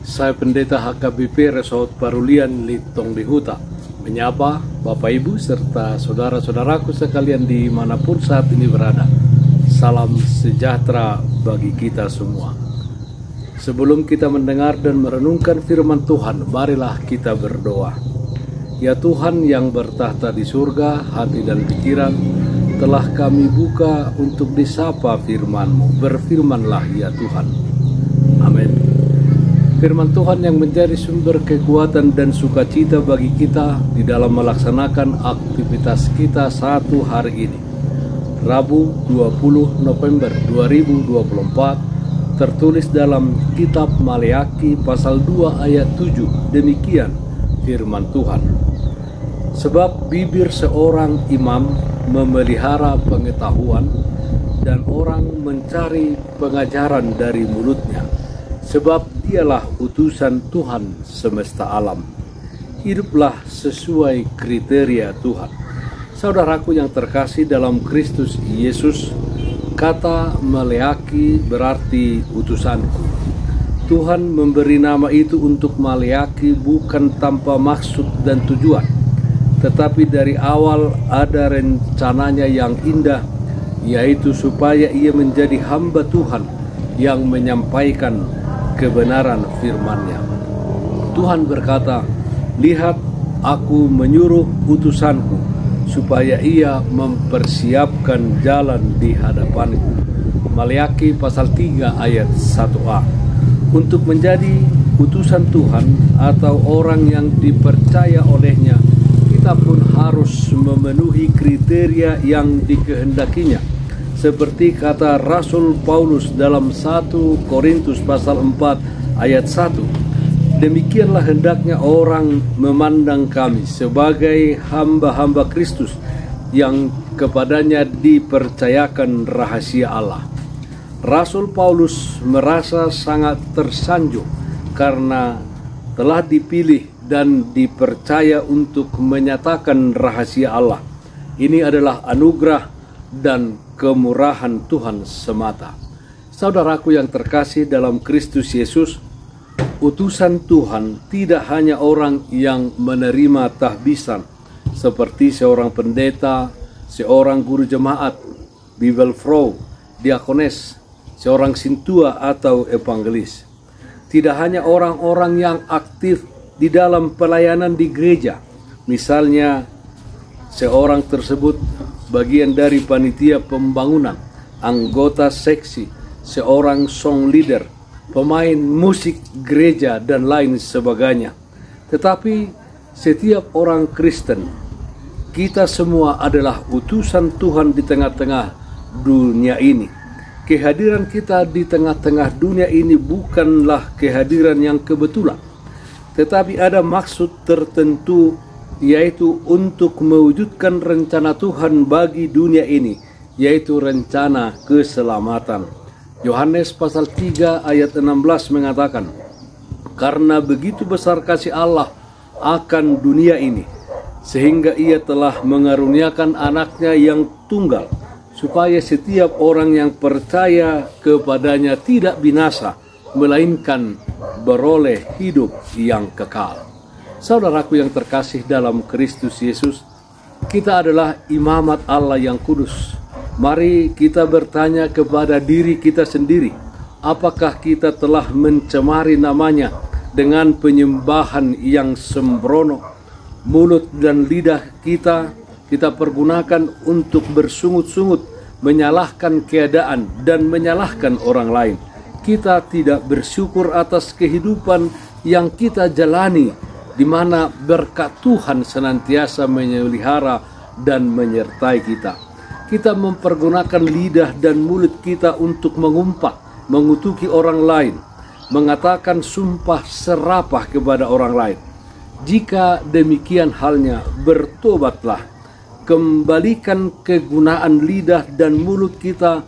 Saya Pendeta HKBP Resort Parulian Litong Lihuta menyapa Bapak Ibu serta saudara-saudaraku sekalian dimanapun saat ini berada. Salam sejahtera bagi kita semua. Sebelum kita mendengar dan merenungkan firman Tuhan, marilah kita berdoa. Ya Tuhan yang bertahta di surga, hati dan pikiran telah kami buka untuk disapa firman-Mu. Berfirmanlah ya Tuhan. Amin. Firman Tuhan yang menjadi sumber kekuatan dan sukacita bagi kita di dalam melaksanakan aktivitas kita satu hari ini. Rabu 20 November 2024 tertulis dalam kitab Maleakhi pasal 2 ayat 7. Demikian firman Tuhan. Sebab bibir seorang imam memelihara pengetahuan dan orang mencari pengajaran dari mulutnya. Sebab dialah utusan Tuhan semesta alam. Hiduplah sesuai kriteria Tuhan. Saudaraku yang terkasih dalam Kristus Yesus, kata Maleakhi berarti utusanku. Tuhan memberi nama itu untuk Maleakhi bukan tanpa maksud dan tujuan, tetapi dari awal ada rencananya yang indah, yaitu supaya ia menjadi hamba Tuhan yang menyampaikan kebenaran firman-Nya. Tuhan berkata, "Lihat, aku menyuruh utusanku supaya ia mempersiapkan jalan di hadapanku." Maleakhi pasal 3 ayat 1a. Untuk menjadi utusan Tuhan atau orang yang dipercaya olehnya, kita pun harus memenuhi kriteria yang dikehendakinya. Seperti kata Rasul Paulus dalam 1 Korintus pasal 4 ayat 1. Demikianlah hendaknya orang memandang kami sebagai hamba-hamba Kristus yang kepadanya dipercayakan rahasia Allah. Rasul Paulus merasa sangat tersanjung karena telah dipilih dan dipercaya untuk menyatakan rahasia Allah. Ini adalah anugerah dan kemurahan Tuhan semata. Saudaraku yang terkasih dalam Kristus Yesus, utusan Tuhan tidak hanya orang yang menerima tahbisan seperti seorang pendeta, seorang guru jemaat, bibelvrouw, diakones, seorang sintua atau evangelis. Tidak hanya orang-orang yang aktif di dalam pelayanan di gereja, misalnya seorang tersebut bagian dari panitia pembangunan, anggota seksi, seorang song leader, pemain musik gereja dan lain sebagainya. Tetapi setiap orang Kristen, kita semua adalah utusan Tuhan di tengah-tengah dunia ini. Kehadiran kita di tengah-tengah dunia ini bukanlah kehadiran yang kebetulan, tetapi ada maksud tertentu, yaitu untuk mewujudkan rencana Tuhan bagi dunia ini, yaitu rencana keselamatan. Yohanes pasal 3 ayat 16 mengatakan, "Karena begitu besar kasih Allah akan dunia ini, sehingga ia telah mengaruniakan anaknya yang tunggal, supaya setiap orang yang percaya kepadanya tidak binasa, melainkan beroleh hidup yang kekal." Saudaraku yang terkasih dalam Kristus Yesus, kita adalah imamat Allah yang kudus. Mari kita bertanya kepada diri kita sendiri, apakah kita telah mencemari namanya dengan penyembahan yang sembrono? Mulut dan lidah kita pergunakan untuk bersungut-sungut, menyalahkan keadaan dan menyalahkan orang lain. Kita tidak bersyukur atas kehidupan yang kita jalani, di mana berkat Tuhan senantiasa memelihara dan menyertai kita. Kita mempergunakan lidah dan mulut kita untuk mengumpat, mengutuki orang lain, mengatakan sumpah serapah kepada orang lain. Jika demikian halnya, bertobatlah. Kembalikan kegunaan lidah dan mulut kita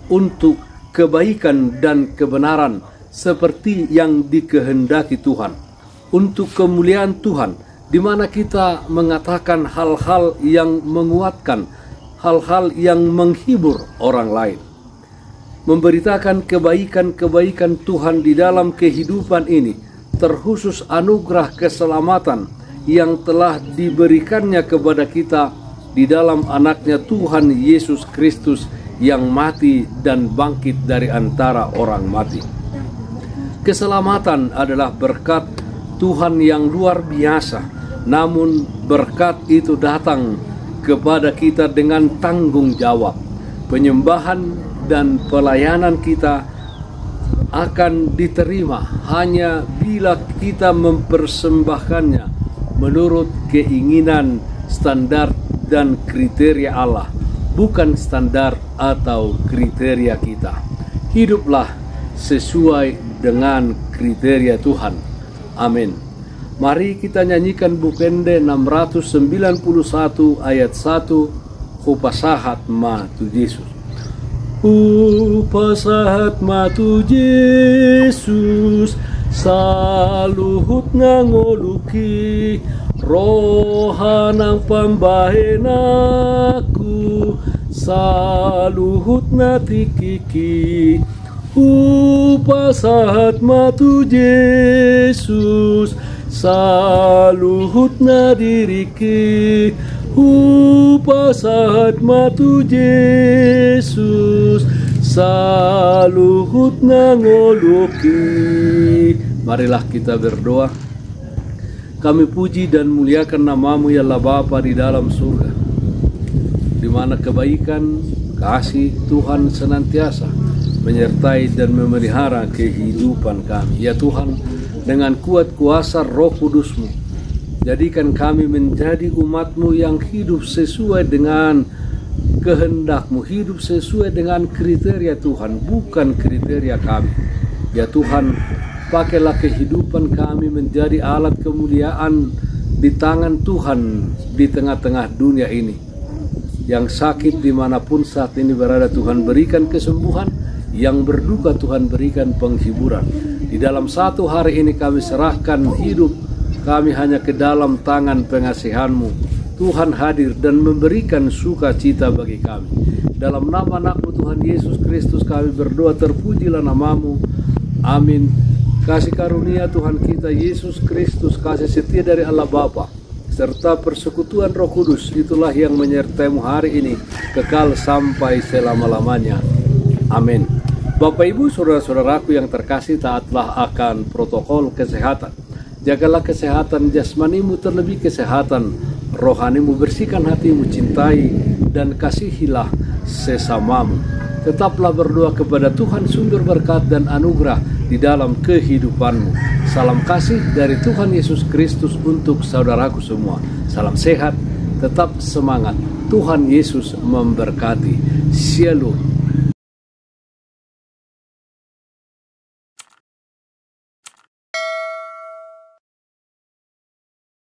untuk kebaikan dan kebenaran seperti yang dikehendaki Tuhan, untuk kemuliaan Tuhan, di mana kita mengatakan hal-hal yang menguatkan, hal-hal yang menghibur orang lain. memberitakan kebaikan-kebaikan Tuhan di dalam kehidupan ini, terkhusus anugerah keselamatan yang telah diberikannya kepada kita di dalam anaknya Tuhan Yesus Kristus yang mati dan bangkit dari antara orang mati. Keselamatan adalah berkat Tuhan yang luar biasa, namun berkat itu datang kepada kita dengan tanggung jawab. Penyembahan dan pelayanan kita akan diterima hanya bila kita mempersembahkannya menurut keinginan, standar, dan kriteria Allah, bukan standar atau kriteria kita. Hiduplah sesuai dengan kriteria Tuhan. Amin. Mari kita nyanyikan Bukende 691 ayat 1, Hupasahat ma tu Yesus. Hupasahat ma tu Yesus, saluhut ngangoluki, rohanang pambahenaku, saluhut natikiki. Hupasahat ma tu Yesus, saluhut na diriki. Hupasahat ma tu Yesus, saluhut na ngoloki. Marilah kita berdoa. Kami puji dan muliakan nama-Mu ya Allah Bapa di dalam surga, di mana kebaikan, kasih Tuhan senantiasa menyertai dan memelihara kehidupan kami. Ya Tuhan, dengan kuat kuasa Roh Kudus-Mu, jadikan kami menjadi umat-Mu yang hidup sesuai dengan kehendak-Mu, hidup sesuai dengan kriteria Tuhan, bukan kriteria kami. Ya Tuhan, pakailah kehidupan kami menjadi alat kemuliaan di tangan Tuhan di tengah-tengah dunia ini. Yang sakit dimanapun saat ini berada, Tuhan berikan kesembuhan. Yang berduka, Tuhan berikan penghiburan. Di dalam satu hari ini kami serahkan hidup kami hanya ke dalam tangan pengasihan-Mu. Tuhan hadir dan memberikan sukacita bagi kami. Dalam nama anak-Mu Tuhan Yesus Kristus kami berdoa, terpujilah nama-Mu. Amin. Kasih karunia Tuhan kita Yesus Kristus, kasih setia dari Allah Bapa, serta persekutuan Roh Kudus, itulah yang menyertai-Mu hari ini kekal sampai selama-lamanya. Amin. Bapak Ibu, saudara-saudaraku yang terkasih, taatlah akan protokol kesehatan. Jagalah kesehatan jasmanimu, terlebih kesehatan rohanimu. Bersihkan hatimu, cintai dan kasihilah sesamamu. Tetaplah berdoa kepada Tuhan sumber berkat dan anugerah di dalam kehidupanmu. Salam kasih dari Tuhan Yesus Kristus untuk saudaraku semua. Salam sehat, tetap semangat. Tuhan Yesus memberkati. Shalom.